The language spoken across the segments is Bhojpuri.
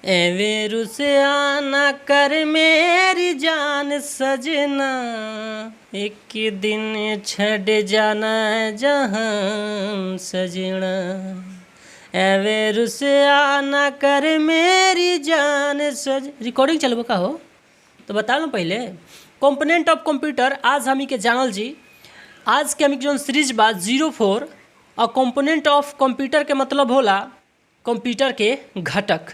एवे रुसिया ना कर मेरी जान सजना, एक दिन छड़ जाना जहां सजना। एवे रुसिया ना कर मेरी जान रिकॉर्डिंग चलबो का हो तो बता लो पहले। कंपोनेंट ऑफ कंप्यूटर आज हमी के जानल जी। आज के हमी के जो सीरीज बा 04 और कंपोनेंट ऑफ कंप्यूटर के मतलब होला कंप्यूटर के घटक।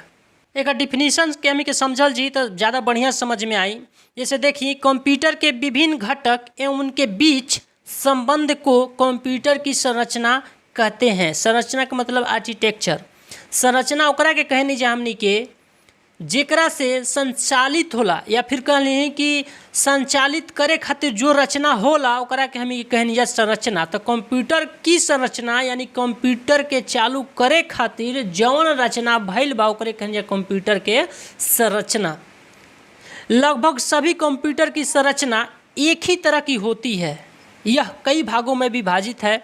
एक डिफिनीशन के हमी के समझल जी तो ज़्यादा बढ़िया समझ में आई। जैसे देखिए, कंप्यूटर के विभिन्न घटक एवं उनके बीच संबंध को कंप्यूटर की संरचना कहते हैं। संरचना का मतलब आर्किटेक्चर। संरचना ओकरा के कहनी जा हमनी के जेकरा से संचालित होला या फिर कहली कि संचालित करे खातिर जो रचना होला ओकरा के हमी कहनी जा संरचना। तो कंप्यूटर की संरचना यानी कंप्यूटर के चालू करे खातिर जौन रचना भइल बा ओकरे कहनी जा कंप्यूटर के संरचना। लगभग सभी कंप्यूटर की संरचना एक ही तरह की होती है। यह कई भागों में विभाजित है।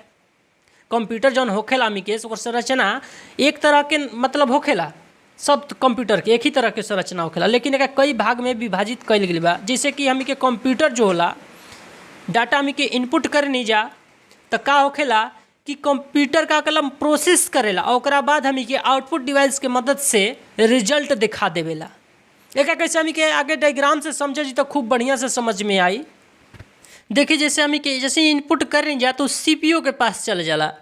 कंप्यूटर जौन होखेला हमी के ओकर संरचना एक तरह के मतलब होखेला। सब कंप्यूटर के एक ही तरह के संरचना होखेला, लेकिन एक कई भाग में विभाजित कइल गइल बा। जैसे कि हमी के कंप्यूटर जो होला डाटा हमी के इनपुट करनी जा तो का होखेला कि कंप्यूटर का कलम प्रोसेस करेला और ओकरा बाद हमी के आउटपुट डिवाइस के मदद से रिजल्ट दिखा देवेला। एक कैसे हमी के आगे डायग्राम से समझे जी तो खूब बढ़िया से समझ में आई। देखिए, जैसे हमी के जैसे इनपुट करनी जा तो सीपीयू के पास चल जाला।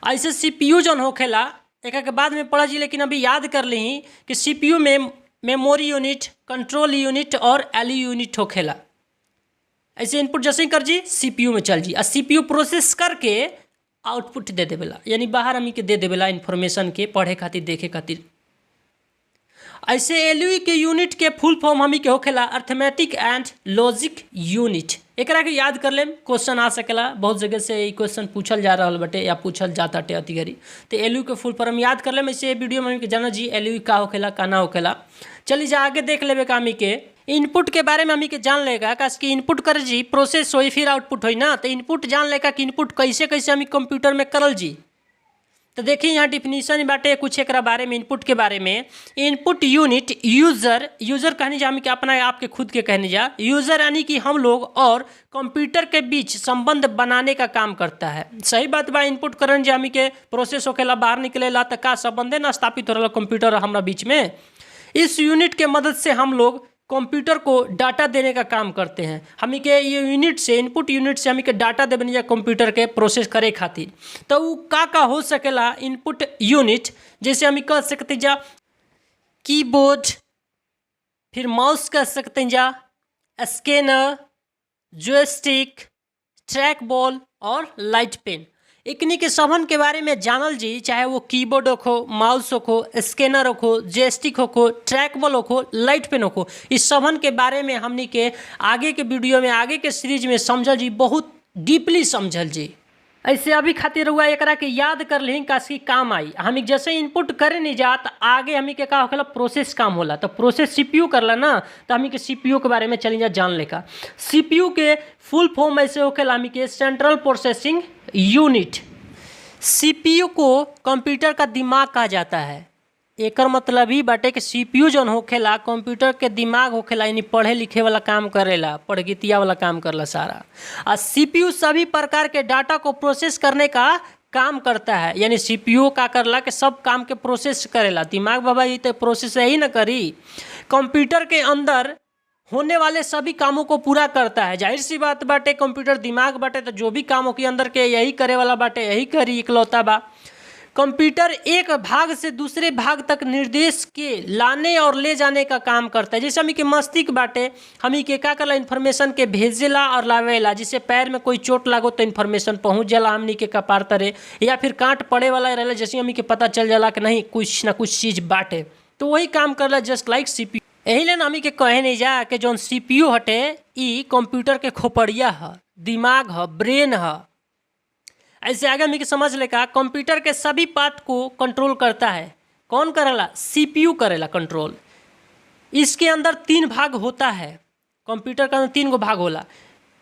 ऐसे सीपीयू जौन होखेला एक के बाद में पढ़ा जी, लेकिन अभी याद कर ली कि सीपीयू में मेमोरी यूनिट, कंट्रोल यूनिट और एलयू यूनिट होखेला। ऐसे इनपुट जैसे ही कर जी सीपीयू में चल जी और सीपीयू प्रोसेस करके आउटपुट दे देवेला, यानी बाहर हमी के दे देवेला इन्फॉर्मेशन के पढ़े खातिर देखे खातिर। ऐसे एलयू के यूनिट के फुल फॉर्म हमी के होखेला अर्थमेटिक एंड लॉजिक यूनिट। एकरा के याद कर लेम, क्वेश्चन आ सकेला। बहुत जगह से ये क्वेश्चन पूछल जा रहा बटे या पूछल जाता टे अति घड़ी। तो एलयू के फुल फॉर्म याद कर लेम। ऐसे वीडियो में हमी के जाना जी एलयू का होखेला का ना होखेला। चलिए जा आगे देख लेबे का हमी के इनपुट के बारे में हमी के जान लेगा कि इनपुट कर जी प्रोसेस होई फिर आउटपुट होई ना। तो इनपुट जान लेगा कि इनपुट कैसे कैसे हमी कंप्यूटर में करल जी। तो देखिए यहाँ डिफिनीशन बाटे कुछ एक बारे में इनपुट के बारे में। इनपुट यूनिट यूजर, यूजर कहनी जा हमी के अपना आपके खुद के कहनी जा। यूजर यानी कि हम लोग और कंप्यूटर के बीच संबंध बनाने का काम करता है। सही बात बा। इनपुट करन जा हमी के प्रोसेस होखेला बाहर निकलेला तो का संबंधे ना स्थापित हो रहा कंप्यूटर और हमारा बीच में। इस यूनिट के मदद से हम लोग कंप्यूटर को डाटा देने का काम करते हैं। हमी के ये यूनिट से इनपुट यूनिट से हमी के डाटा देने जा कंप्यूटर के प्रोसेस करे खातिर। तो वो का हो सकेला इनपुट यूनिट। जैसे हमी कह सकते जा कीबोर्ड, फिर माउस कह सकते जा, स्कैनर, जॉयस्टिक, ट्रैक बॉल और लाइट पेन। इकनी के सबन के बारे में जानल जी, चाहे वो कीबोर्ड हो, माउस हो, स्कैनर हो, जॉयस्टिक हो, ट्रैक बॉल हो, लाइट पेन हो। इस सबन के बारे में हमनी के आगे के वीडियो में आगे के सीरीज में समझल जी, बहुत डीपली समझल जी। ऐसे अभी खातिर हुआ एकरा के याद कर ली काशी काम आई। हमी जैसे इनपुट करे नहीं जा तो आगे हमी के का होखेला प्रोसेस काम होला। तो प्रोसेस सीपीयू करला ना तो हमी के सीपीयू के बारे में चली जा जान लेका। सीपीयू के फुल फॉर्म ऐसे होखेला हमी के सेंट्रल प्रोसेसिंग यूनिट। सीपीयू को कंप्यूटर का दिमाग कहा जाता है। एकर मतलब ही बाटे कि सीपीयू जौन होखेला कंप्यूटर के दिमाग होखेला, यानी पढ़े लिखे वाला काम करेला, पढ़गितिया वाला काम करला सारा। और सीपीयू सभी प्रकार के डाटा को प्रोसेस करने का काम करता है। यानी सीपीयू का करला कि सब काम के प्रोसेस करेला। दिमाग बाबा ये तो प्रोसेस यही ना करी, कंप्यूटर के अंदर होने वाले सभी कामों को पूरा करता है। जाहिर सी बात बाटे कंप्यूटर दिमाग बाटे तो जो भी कामों के अंदर के यही करे वाला बाटे यही करी इकलौता बा। कंप्यूटर एक भाग से दूसरे भाग तक निर्देश के लाने और ले जाने का काम करता है। जैसे हमी के मस्तिष्क बाटे हमी के का करला इन्फॉर्मेशन के भेजेला और लावेला। जैसे पैर में कोई चोट लागो तो इन्फॉर्मेशन पहुंच जाला हमनी के कपार तरे, या फिर कांट पड़े वाला रहेला जैसे हमी के पता चल जाला कि नहीं कुछ ना कुछ चीज़ बाटे, तो वही काम करला जस्ट लाइक सीपीयू। यही लेन हमी के कहे नहीं जा कि जौन सीपीयू हटे ई कंप्यूटर के खोपड़िया है, दिमाग है, ब्रेन है। ऐसे आगे हमी के समझ लेका कंप्यूटर के सभी पार्ट को कंट्रोल करता है। कौन करेला? सीपीयू करेला कंट्रोल। इसके अंदर 3 भाग होता है। कंप्यूटर का अंदर 3 गो भाग होला।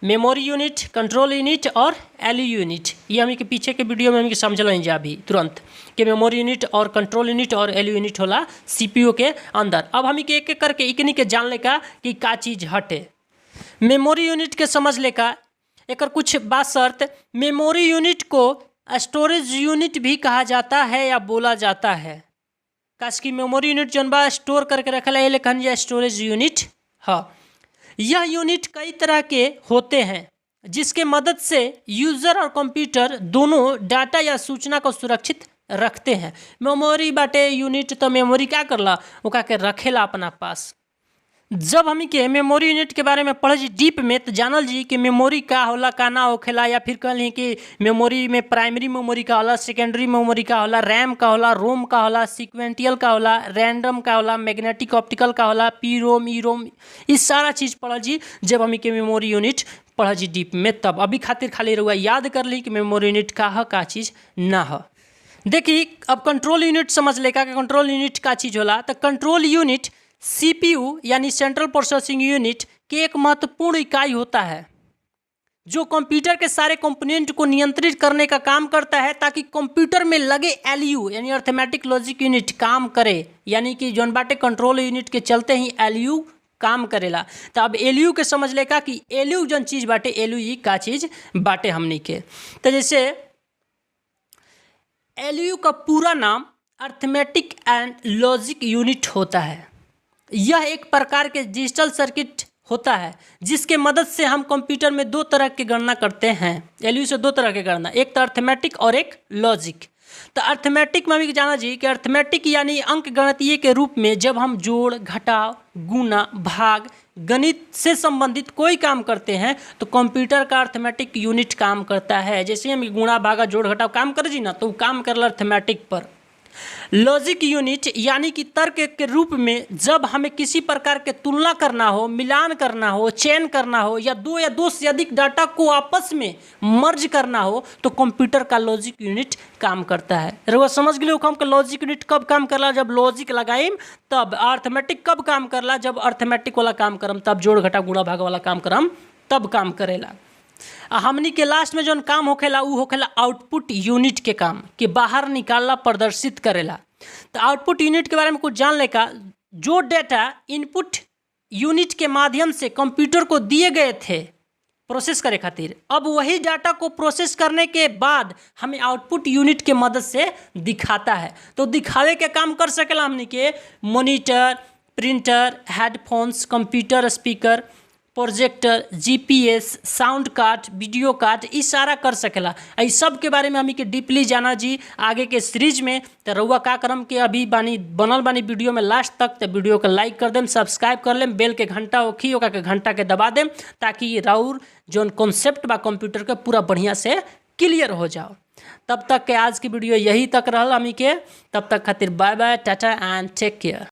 मेमोरी यूनिट, कंट्रोल यूनिट और एलयू यूनिट। ये हमें के पीछे के वीडियो में हमें समझ लें जा अभी तुरंत कि मेमोरी यूनिट और कंट्रोल यूनिट और एलयू यूनिट होला सीपीयू के अंदर। अब हमें के एक एक करके इकनी के जान ले का चीज़ हटे। मेमोरी यूनिट के समझ ले का एक कुछ बात शर्त, मेमोरी यूनिट को स्टोरेज यूनिट भी कहा जाता है या बोला जाता है। काश की मेमोरी यूनिट जौन बा स्टोर करके रखला है लेकिन यह स्टोरेज यूनिट है। यह यूनिट कई तरह के होते हैं जिसके मदद से यूज़र और कंप्यूटर दोनों डाटा या सूचना को सुरक्षित रखते हैं। मेमोरी बाटे यूनिट तो मेमोरी क्या करला ओका के रखेला अपना पास। जब हम के मेमोरी यूनिट के बारे में पढ़े जी डीप में तो जानल जी कि मेमोरी का होला का ना होखेला, या फिर कहली कि मेमोरी में प्राइमरी मेमोरी का होला, सेकेंडरी मेमोरी का होला, रैम का होला, रोम का होला, सीक्वेंटियल का होला, रैंडम का होला, मैग्नेटिक ऑप्टिकल का होला, पी रोम ई रोम, इस सारा चीज़ पढ़ल जी जब हम के मेमोरी यूनिट पढ़ जी डीप में। तब अभी खातिर खाली रहुआ याद कर ली कि मेमोरी यूनिट का चीज़ ना हो। देखिए अब कंट्रोल यूनिट समझ लेगा कि कंट्रोल यूनिट का चीज़ होला। तो कंट्रोल यूनिट सीपीयू यानी सेंट्रल प्रोसेसिंग यूनिट की एक महत्वपूर्ण इकाई होता है जो कंप्यूटर के सारे कंपोनेंट को नियंत्रित करने का काम करता है ताकि कंप्यूटर में लगे एलयू यानी अर्थमेटिक लॉजिक यूनिट काम करे। यानी कि जौन बाटे कंट्रोल यूनिट के चलते ही एलयू काम करेला। तो अब एलयू के समझ लेगा कि एलयू जौन चीज़ बाटे एलयू ही का चीज़ बाटे हमनी के। तो जैसे एलयू का पूरा नाम अर्थमेटिक एंड लॉजिक यूनिट होता है। यह एक प्रकार के डिजिटल सर्किट होता है जिसके मदद से हम कंप्यूटर में दो तरह की गणना करते हैं। एलयू से दो तरह की गणना, एक तो अर्थमेटिक और एक लॉजिक। तो अर्थमेटिक में भी जाना जी कि अर्थमेटिक यानी अंक गणितीय के रूप में जब हम जोड़, घटाव, गुना, भाग, गणित से संबंधित कोई काम करते हैं तो कंप्यूटर का अर्थमेटिक यूनिट काम करता है। जैसे हम गुणा, भागा, जोड़, घटाव काम कर जी ना तो वो काम करला अर्थमेटिक पर। लॉजिक यूनिट यानी कि तर्क के रूप में जब हमें किसी प्रकार के तुलना करना हो, मिलान करना हो, चयन करना हो या दो से अधिक डाटा को आपस में मर्ज करना हो तो कंप्यूटर का लॉजिक यूनिट काम करता है। रउआ समझ गए हम का लॉजिक यूनिट कब काम करला, जब लॉजिक लगाइम तब। अर्थमेटिक कब काम करला, जब अर्थमेटिक वाला काम करम तब। जोड़, घटाव, गुणा, भाग वाला काम करम तब काम करेला। हमनी के लास्ट में जौन काम होखेला उ होखेला आउटपुट यूनिट के काम कि बाहर निकालना, प्रदर्शित करेला। तो आउटपुट यूनिट के बारे में कुछ जान लेका, जो डेटा इनपुट यूनिट के माध्यम से कंप्यूटर को दिए गए थे प्रोसेस करे खातिर, अब वही डाटा को प्रोसेस करने के बाद हमें आउटपुट यूनिट के मदद से दिखाता है। तो दिखावे के काम कर सकेला हमनी के monitor, printer, headphones, computer speaker, projector, GPS, sound card, video card, इशारा कर सकेला। इस सब के बारे में हमी के डीपली जाना जी आगे के सीरीज में। तो रउआ का करम के अभी बनल बानी वीडियो में लास्ट तक, तो वीडियो को लाइक कर देम, सब्सक्राइब कर लेम, बेल के घंटा होखी ओका के घंटा के दबा देम ताकि राउर जौन कॉन्सेप्ट बा कंप्यूटर के पूरा बढ़िया से क्लियर हो जाओ। तब तक के आज की वीडियो यही तक रहल हमी के। तब तक खातिर bye bye, tata and take care.